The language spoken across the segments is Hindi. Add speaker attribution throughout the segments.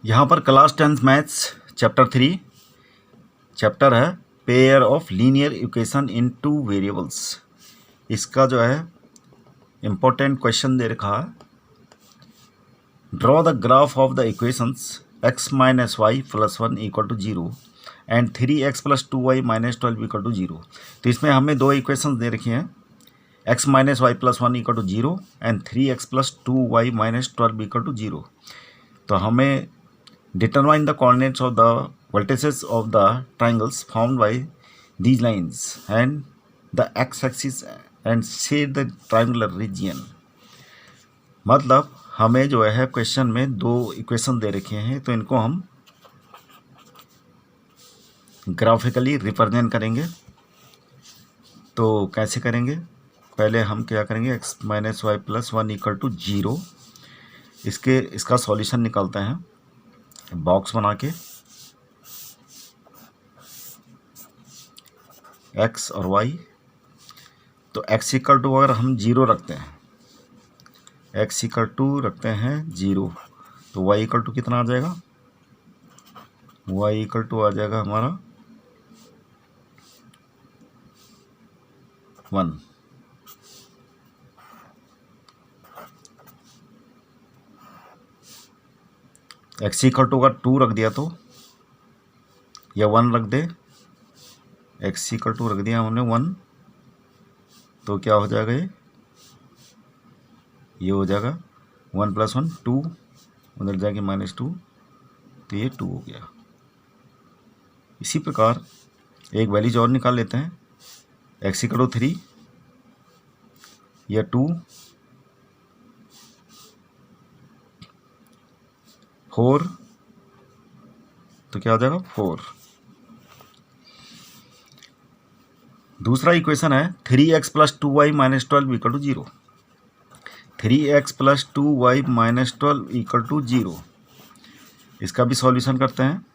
Speaker 1: यहाँ पर class 10th maths chapter 3 chapter है pair of linear equation in two variables. इसका जो है इम्पोर्टेंट क्वेश्चन दे रखा है, draw the graph of the equations x minus y plus 1 equal to 0 and 3x plus 2y minus 12 equal to 0। तो इसमें हमें दो इक्वेशंस दे रखी हैं, x minus y plus 1 equal to 0 and 3x plus 2y minus 12 equal to 0। तो हमें determine the coordinates of the vertices of the triangles formed by these lines and the x-axis and shade the triangular region। मतलब हमें जो है क्वेश्चन में दो इक्वेशन दे रखे हैं, तो इनको हम ग्राफिकली रिप्रेजेंट करेंगे। तो कैसे करेंगे, पहले हम क्या करेंगे, x minus y plus 1 equal to 0, इसका सॉल्यूशन निकालते हैं बॉक्स बना के। x और y, तो x इक्वल टू अगर हम 0 रखते हैं, x इक्वल टू रखते हैं 0, तो y इक्वल टू कितना आ जाएगा, y इक्वल टू आ जाएगा हमारा 1। x इक्वल टू अगर 2 रख दिया तो, या 1 रख दे, x इक्वल टू रख दिया हमने 1, तो क्या हो जाएगा, ये हो जाएगा 1 प्लस 1 2, उधर जाके माइनस 2, तो ये 2 हो गया। इसी प्रकार एक वैल्यूज और निकाल लेते हैं, x इक्वल टू 3 या 2, 4, तो क्या हो जाएगा 4। दूसरा इक्वेशन है 3x plus 2y minus 12 equal to 0। 3x plus 2y minus 12 equal to 0, इसका भी सॉल्यूशन करते हैं।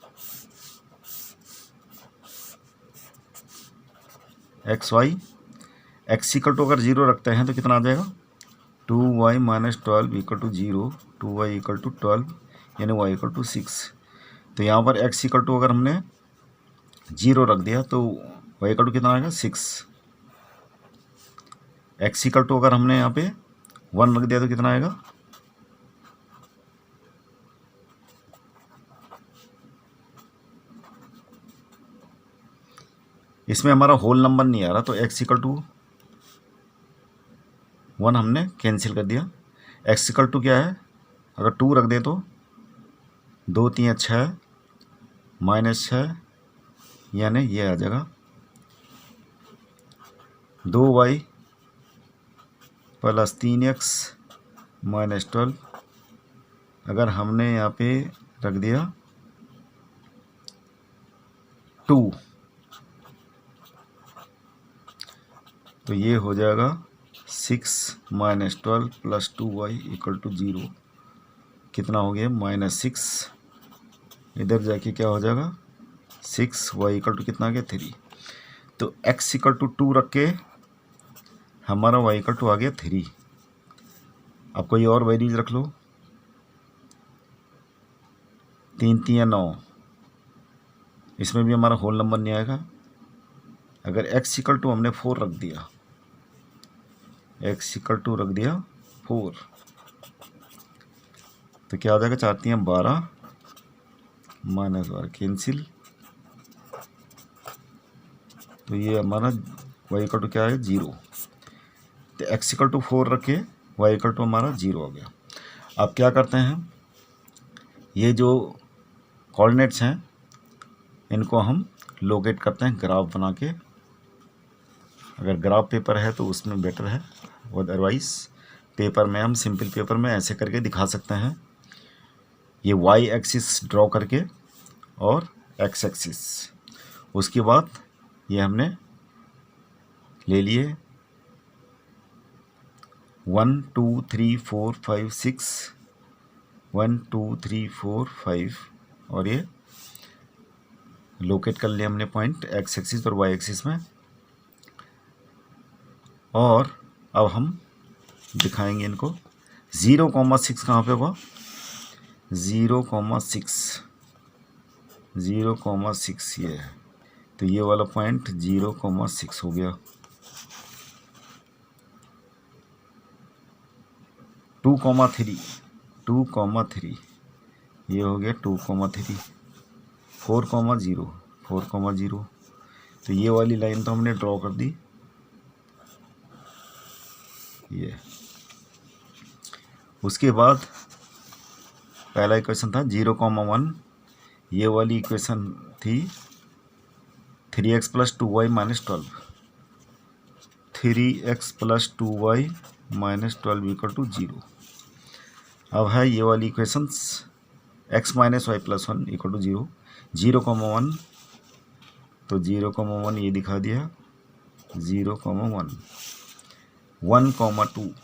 Speaker 1: x इक्वल टू अगर 0 रखते हैं तो कितना आ जाएगा, 2y minus 12 equal to 0, 2y equal to 12 यानी y इक्वल टू 6। तो यहाँ पर x इक्वल टू अगर हमने 0 रख दिया तो y इक्वल टू कितना आएगा 6। x इक्वल टू अगर हमने यहाँ पे 1 रख दिया तो कितना आएगा, इसमें हमारा होल नंबर नहीं आ रहा, तो x इक्वल टू 1 हमने कैंसिल कर दिया। x इक्वल टू क्या है, अगर 2 रख दे तो 2 3 6 माइनस 6, यानी ये आ जाएगा 2y प्लस 3x माइनस 12। अगर हमने यहाँ पे रख दिया 2, तो ये हो जाएगा 6 minus 12 plus 2y equal to 0, कितना हो गया -6। इधर जाके क्या हो जाएगा 6y इक्वल टू कितना आ गया 3। तो x इक्वल टू 2 रख के हमारा y इक्वल टू आ गया 3। अब कोई और वैल्यूज रख लो, 3 3 9, इसमें भी हमारा होल नंबर नहीं आएगा। अगर x इक्वल टू हमने 4 रख दिया, x इक्वल टू रख दिया 4, तो क्या हो जाएगा 4 3 12 माइनस 12 कैंसिल, तो ये हमारा y इक्वल टू क्या है 0। तो x इक्वल टू 4 रखे, y इक्वल टू हमारा 0 हो गया। अब क्या करते हैं, ये जो कोऑर्डिनेट्स हैं इनको हम लोकेट करते हैं ग्राफ बना के। अगर ग्राफ पेपर है तो उसमें बेटर है, अदरवाइज पेपर में हम सिंपल पेपर में ऐसे करके दिखा सकते हैं, ये y एक्सिस ड्रॉ करके और x एक्सिस। उसके बाद ये हमने ले लिए 1 2 3 4 5 6, 1 2 3 4 5, और ये लोकेट कर लिया हमने पॉइंट x एक्सिस और y एक्सिस में। और अब हम दिखाएंगे इनको 0,6 कहाँ पे होगा, 0,6 0,6 ये है, तो ये वाला पॉइंट 0,6 हो गया। 2,3 2,3 ये हो गया 2,3। 4,0 4,0, तो ये वाली लाइन तो हमने ड्रॉ कर दी। ये उसके बाद पहला इक्वेशन था 0,1, ये वाली इक्वेशन थी 3x + 2y - 12, 3x + 2y - 12 = 0। अब है ये वाली इक्वेशंस x - y + 1 = 0, 0,1, तो 0,1 ये दिखा दिया, 0,1, 1,2,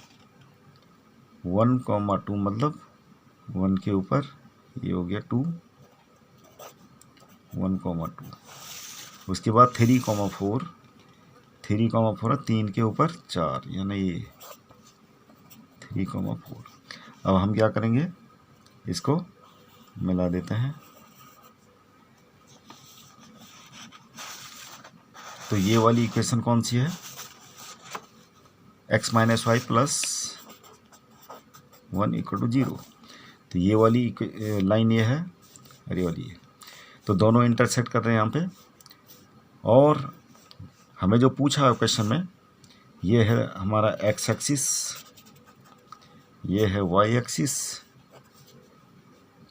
Speaker 1: 1,2 मतलब 1 के ऊपर ये हो गया 2, 1,2। उसके बाद 3,4, 3,4 है 3 के ऊपर 4, यानी ये 3,4। अब हम क्या करेंगे, इसको मिला देते हैं, तो ये वाली इक्वेशन कौन सी है, x - y + 1 = 0, तो ये वाली लाइन ये है और ये वाली है, तो दोनों इंटरसेक्ट कर रहे हैं यहाँ पे। और हमें जो पूछा है क्वेश्चन में, ये है हमारा x एक्सिस, ये है y एक्सिस,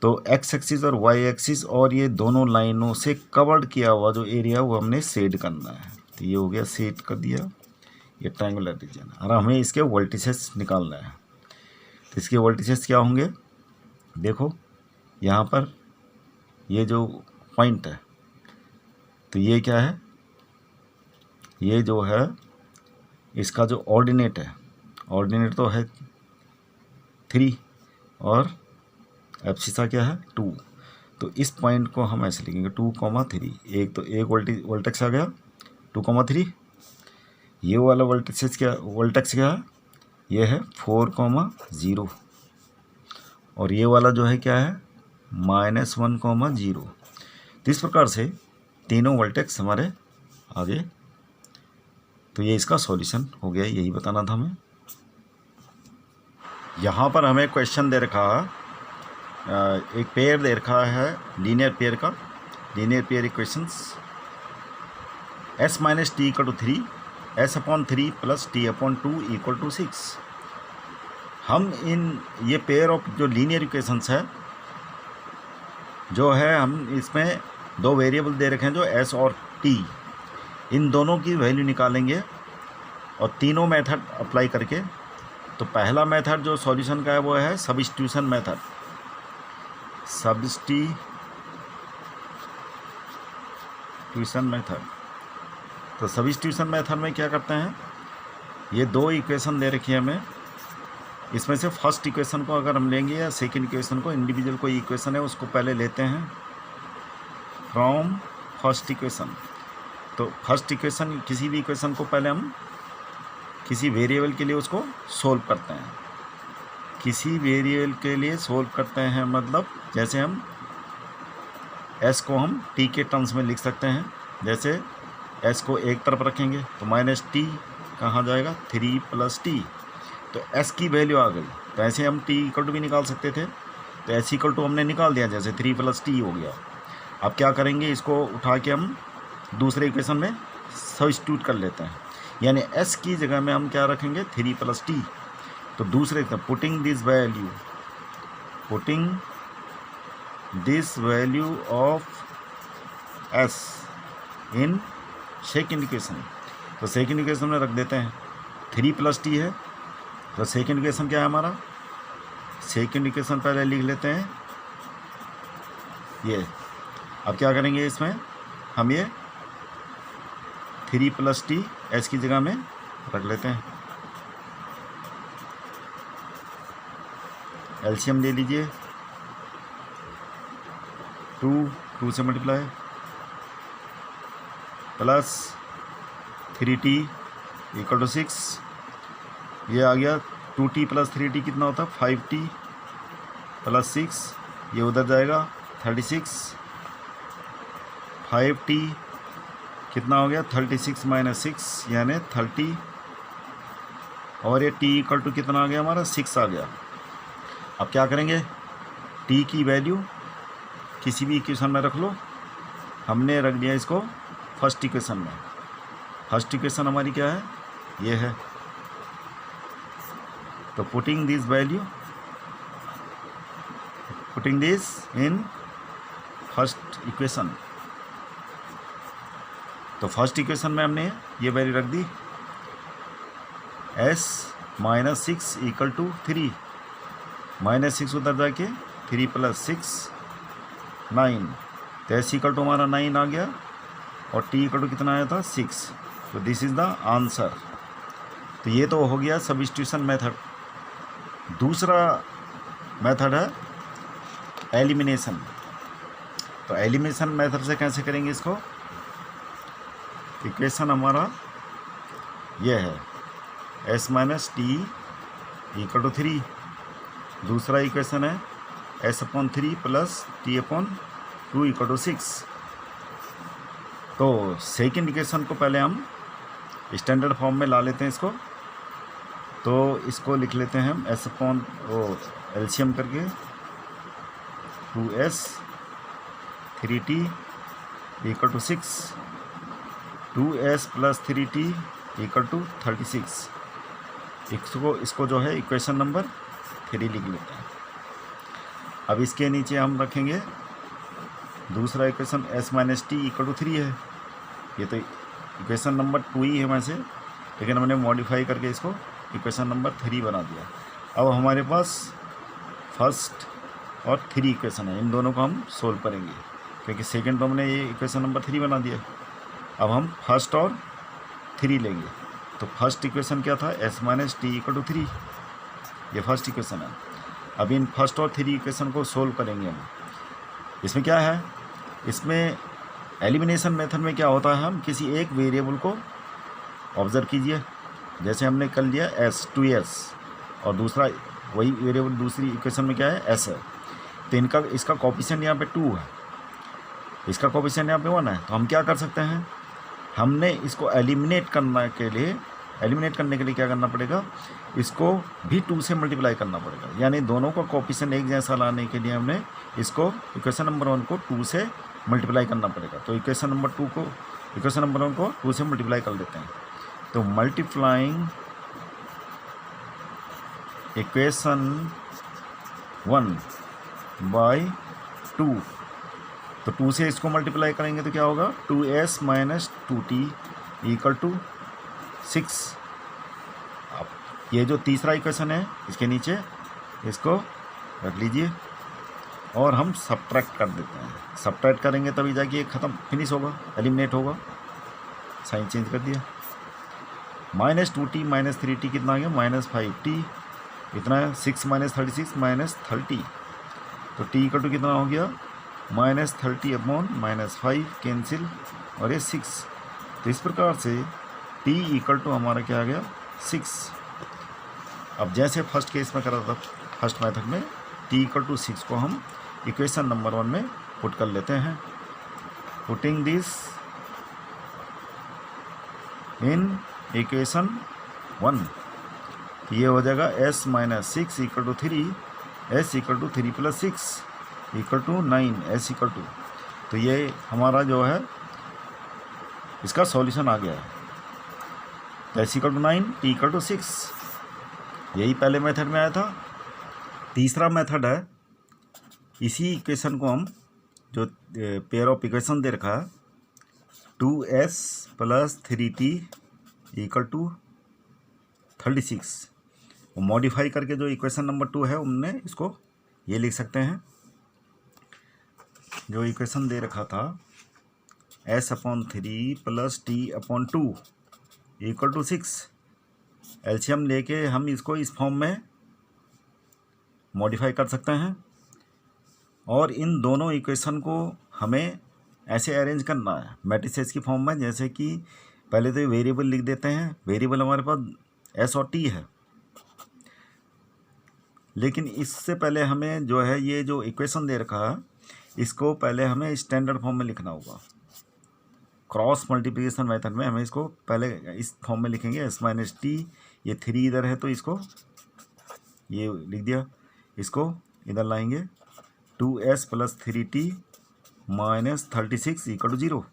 Speaker 1: तो x एक्सिस और y एक्सिस और ये दोनों लाइनों से कवर्ड किया हुआ जो एरिया वो हमने शेड करना है, तो ये हो गया शेड कर दिया, ये ट्रायंगुलर रीजन। और हमें इसके वर्टिसेस निकालना है, तो इसके वर्टिसेस क्या होंगे, देखो यहाँ पर ये जो पॉइंट है, तो ये क्या है, ये जो है इसका जो ऑर्डिनेट है, ऑर्डिनेट तो है 3 और एब्सिसा क्या है 2, तो इस पॉइंट को हम ऐसे लिखेंगे 2,3, एक तो एक वर्टेक्स आ गया 2,3, ये वाला वर्टेक्स क्या है, ये है 4,0, और ये वाला जो है क्या है -1,0। तो इस प्रकार से तीनों वर्टेक्स हमारे आगे, तो ये इसका सॉल्यूशन हो गया, यही बताना था हमें। यहाँ पर हमें क्वेश्चन दे रखा है, एक पेयर दे रखा है लीनियर पेयर का, linear pair equations s - t = 3, s/3 + t/2 = 6। हम ये पेयर ऑफ जो लीनियर इक्वेशंस है जो है, हम इसमें दो वेरिएबल दे रखे हैं जो s और t, इन दोनों की वैल्यू निकालेंगे और तीनों मेथड अप्लाई करके। तो पहला मेथड जो सॉल्यूशन का है वो है सब्स्टिट्यूशन मेथड, तो सब्स्टिट्यूशन मेथड में क्या करते हैं, ये दो इक्वेशन दे रखी है हमें, इसमें से फर्स्ट इक्वेशन को अगर हम लेंगे या सेकंड इक्वेशन को, इंडिविजुअल कोई इक्वेशन है उसको पहले लेते हैं फ्रॉम फर्स्ट इक्वेशन। तो फर्स्ट इक्वेशन, किसी भी इक्वेशन को पहले हम किसी वेरिएबल के लिए उसको सोल्व करते हैं, किसी वेरिएबल के लिए सोल्व करते हैं, मतलब जैसे हम s को हम t के टर्म्स में लिख सकते हैं, जैसे s को एक तरफ रखेंगे तो -t कहाँ जाएगा 3 + t, तो s की वैल्यू आ गई, तो ऐसे हम t = भी निकाल सकते थे, तो s = हमने निकाल दिया, जैसे 3 + t हो गया। अब क्या करेंगे, इसको उठा के हम दूसरे इक्वेशन में सब्स्टिट्यूट कर लेते हैं, यानी s की जगह में हम क्या रखेंगे 3 + t, तो दूसरे putting this value of s in second equation, तो सेकेंड इक्वेशन में रख देते हैं 3 + t है, तो सेकेंड इक्वेशन क्या है हमारा, सेकेंड इक्वेशन पहले लिख लेते हैं ये। अब क्या करेंगे, इसमें हम ये 3 + t s की जगह में रख लेते हैं, एलसीएम ले लीजिए, 2 से मल्टीप्लाई प्लस 3t = 6, ये आ गया 2t + 3t कितना होता है 5t + 6 ये उधर जाएगा 36, 5t कितना हो गया 36 माइनस 6 यानी 30, और ये t इक्वल टू कितना आ गया हमारा 6 आ गया। अब क्या करेंगे, t की वैल्यू किसी भी इक्वेशन में रख लो। हमने रख दिया इसको फर्स्ट इक्वेशन में। फर्स्ट इक्वेशन हमारी क्या है, ये है। तो putting this value, putting this in first equation, तो फर्स्ट इक्वेशन में हमने ये वैल्यू रख दी, s minus 6 equal to 3, minus 6 उधर जाके 3 प्लस 6 9, तो s इक्वल टू हमारा 9 आ गया, और t इक्वल टू कितना आया था 6। तो दिस इज़ द आंसर। तो ये तो हो गया सब्स्टिट्यूशन मेथड। दूसरा मेथड है एलिमिनेशन। तो एलिमिनेशन मेथड से कैसे करेंगे इसको, इक्वेशन हमारा ये है s minus t equal to 3। दूसरा इक्वेशन है s/3 plus t/2 equal to 6। तो सेकेंड इक्वेशन को पहले हम स्टैंडर्ड फॉर्म में ला लेते हैं इसको। तो इसको लिख लेते हैं हम एलसीएम करके 2s 3t equal to 6, 2s plus 3t equal to 36। इसको जो है इक्वेशन नंबर 3 लिख लेते हैं। अब इसके नीचे हम रखेंगे दूसरा equation s minus t equal to 3 है। ये तो इक्वेशन नंबर 2 ही है वैसे, लेकिन हमने मॉडिफाई करके इसको इक्वेशन नंबर 3 बना दिया। अब हमारे पास फर्स्ट और 3 इक्वेशन है, इन दोनों को हम सोल्व करेंगे, क्योंकि सेकंड तो हमने ये इक्वेशन नंबर 3 बना दिया। अब हम फर्स्ट और 3 लेंगे। तो फर्स्ट इक्वेशन क्या था, s minus t equal to 3, ये फर्स्ट इक्वेशन है। अब इन फर्स्ट और 3 इक्वेशन को सोल्व करेंगे हम। इसमें क्या है, इसमें एलिमिनेशन मेथड में क्या होता है, हम किसी एक वेरिएबल को ऑब्जर्व कीजिए, जैसे हमने कर लिया s, और दूसरा वही वेरिएबल दूसरी इक्वेशन में क्या है s है। तो इसका कोफिशिएंट यहाँ पे 2 है, इसका कोफिशिएंट यहाँ पे 1 है। तो हम क्या कर सकते हैं, हमने इसको एलिमिनेट करने के लिए क्या करना पड़ेगा, इसको भी 2 से मल्टीप्लाई करना पड़ेगा। यानी दोनों का कोफिशिएंट एक जैसा लाने के लिए हमने इसको इक्वेशन नंबर 1 को 2 से मल्टीप्लाई करना पड़ेगा। तो इक्वेशन नंबर 1 को 2 से मल्टीप्लाई कर देते हैं। तो मल्टीप्लाइंग इक्वेशन 1 बाय 2, तो 2 से इसको मल्टीप्लाई करेंगे तो क्या होगा, 2s minus 2t equal to 6। अब ये जो तीसरा इक्वेशन है इसके नीचे इसको रख लीजिए, और हम सब्ट्रैक्ट कर देते हैं। सब्ट्रैक्ट करेंगे तभी जाके ये ख़त्म फिनिश होगा, एलिमिनेट होगा। साइन चेंज कर दिया, माइनस 2t माइनस 3t कितना आ गया, माइनस 5t, इतना है 6 माइनस 36 माइनस 30। तो t इक्वल टू कितना हो गया, माइनस 30 अपॉन माइनस 5 कैंसिल, और ये 6। तो इस प्रकार से t इक्वल टू हमारा क्या आ गया 6। अब जैसे फर्स्ट केस में करा था, फर्स्ट मेथड में t इक्वल टू 6 को हम इक्वेशन नंबर 1 में पुट कर लेते हैं। पुटिंग दिस इन इक्वेशन 1, ये हो जाएगा s minus 6 equal to 3, s equal to 3 plus 6 equal to 9, s equal to, तो ये हमारा जो है इसका सॉल्यूशन आ गया है। s equal to 9, t equal to 6, यही पहले मेथड में आया था। तीसरा मेथड है, इसी इक्वेशन को हम जो पेयर ऑफ इक्वेशन दे रखा है 2s plus 3t equal to 36, वो मॉडिफाई करके जो इक्वेशन नंबर 2 है उनने इसको ये लिख सकते हैं। जो इक्वेशन दे रखा था s/3 plus t/2 equal to 6, LCM लेके हम इसको इस फॉर्म में मॉडिफाई कर सकते हैं। और इन दोनों इक्वेशन को हमें ऐसे अरेंज करना है मैट्रिसेस की फॉर्म में, जैसे कि पहले तो वेरिएबल लिख देते हैं। वेरिएबल हमारे पास s और t है, लेकिन इससे पहले हमें जो है ये जो इक्वेशन दे रखा है इसको पहले हमें स्टैंडर्ड फॉर्म में लिखना होगा। क्रॉस मल्टीप्लिकेशन मेथड में हमें इसको पहले इस फॉर्म में लिखेंगे, एस माइनस टी, ये 3 इधर है तो इसको ये लिख दिया, इसको इधर लाएंगे 2s plus 3t minus 36 equal to 0।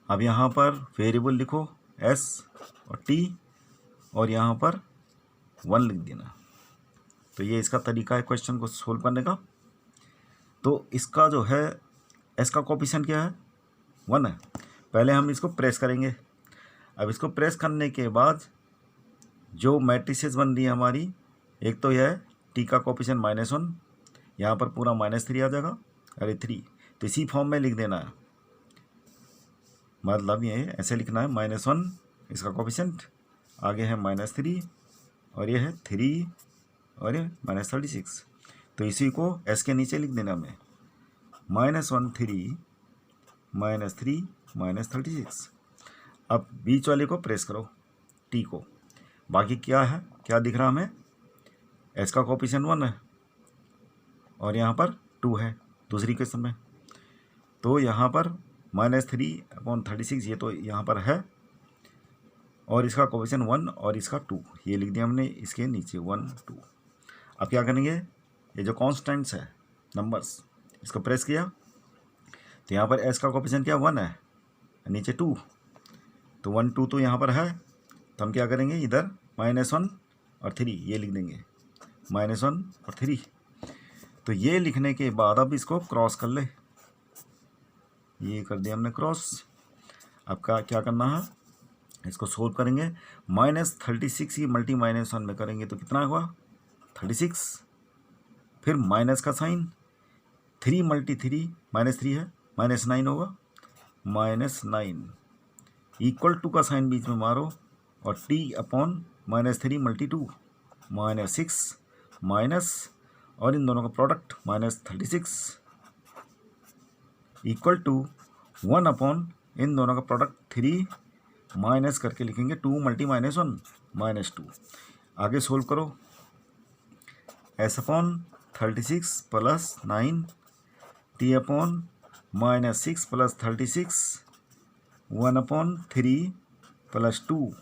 Speaker 1: अब यहाँ पर वेरिएबल लिखो s और t और यहाँ पर 1 लिख देना। तो ये इसका तरीका है क्वेश्चन को सोल्व करने का। तो इसका जो है s का कोफिशिएंट क्या है, 1 है। पहले हम इसको प्रेस करेंगे। अब इसको प्रेस करने के बाद जो मैट्रिसेस बन रही है हमारी, एक तो यह है t का कोफिशिएंट -1, यहाँ पर पूरा -3 आ जाएगा, अरे 3, तो इसी फॉर्म में लिख देना है। मतलब ये ऐसे लिखना है -1 इसका कोफिशिएंट, आगे है -3 और ये है 3 और ये -36। तो इसी को s के नीचे लिख देना हमें, -1 3 -3 -36। अब बीच वाले को प्रेस करो t को, बाकी क्या है, क्या दिख रहा हमें, s का कोफिशिएंट 1 है और यहाँ पर 2 है दूसरी क्वेश्चन में। तो यहाँ पर -3/36 ये तो यहाँ पर है और इसका कोफिशिएंट 1 और इसका 2 ये लिख दिया हमने इसके नीचे 1 2। अब क्या करेंगे, ये जो कॉन्स्टेंट्स है नंबर्स, इसको प्रेस किया तो यहाँ पर s का कोफिशिएंट क्या 1 है, नीचे 2, तो 1 2 तो यहाँ पर है। तो हम क्या करेंगे, इधर -1 और 3 ये लिख देंगे, -1 और 3। तो ये लिखने के बाद अब इसको क्रॉस कर ले, ये कर दिया हमने क्रॉस। अब क्या करना है, इसको सोल्व करेंगे। -36 की मल्टी -1 में करेंगे तो कितना हुआ 36, फिर माइनस का साइन, 3 मल्टी 3 -3 है, -9 होगा, -9 इक्वल टू का साइन बीच में मारो और t अपॉन -3 मल्टी 2 -6 माइनस और इन दोनों का प्रोडक्ट -36 इक्वल टू 1 अपॉन इन दोनों का प्रोडक्ट 3 माइनस करके लिखेंगे 2 मल्टी -1 -2। आगे सोल्व करो, s upon 36 plus 9 t upon -6 plus 36 1 upon 3 plus 2,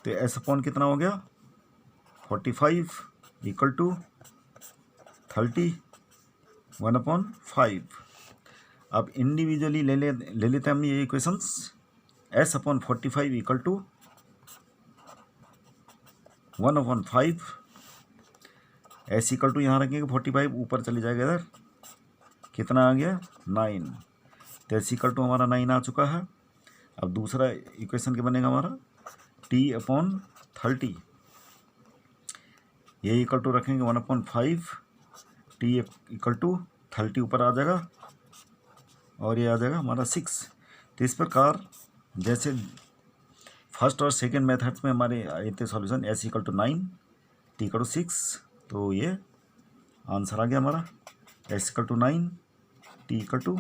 Speaker 1: तो s अपॉन कितना हो गया 45 इक्वल टू 30 1 अपॉन 5। अब इंडिविजुअली ले लेते हैं हम ये equations. s upon 45 equal to 1 upon 5, s equal to यहाँ रखेंगे 45 ऊपर चले जाएगा, इधर कितना आ गया 9, तो s इक्वल टू हमारा 9 आ चुका है। अब दूसरा इक्वेशन क्या बनेगा हमारा, t अपॉन 30, ये इक्वल टू रखेंगे 1 अपॉन 5, t इक्वल टू 30 ऊपर आ जाएगा और ये आ जाएगा हमारा 6। तो इस प्रकार जैसे फर्स्ट और सेकंड मेथड्स में हमारे आए थे solution, s equal to 9 t equal to 6, तो ये आंसर आ गया हमारा s equal to 9 t equal to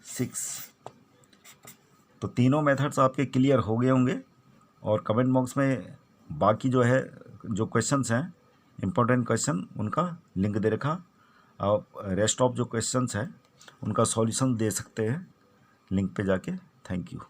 Speaker 1: 6। तो तीनों मेथड्स आपके क्लियर हो गए होंगे और कमेंट बॉक्स में बाकी जो है जो क्वेश्चंस हैं इम्पोर्टेंट क्वेश्चन उनका लिंक दे रखा, आप रेस्ट ऑफ जो क्वेश्चंस हैं उनका सॉल्यूशन दे सकते हैं लिंक पे जाके। Thank you.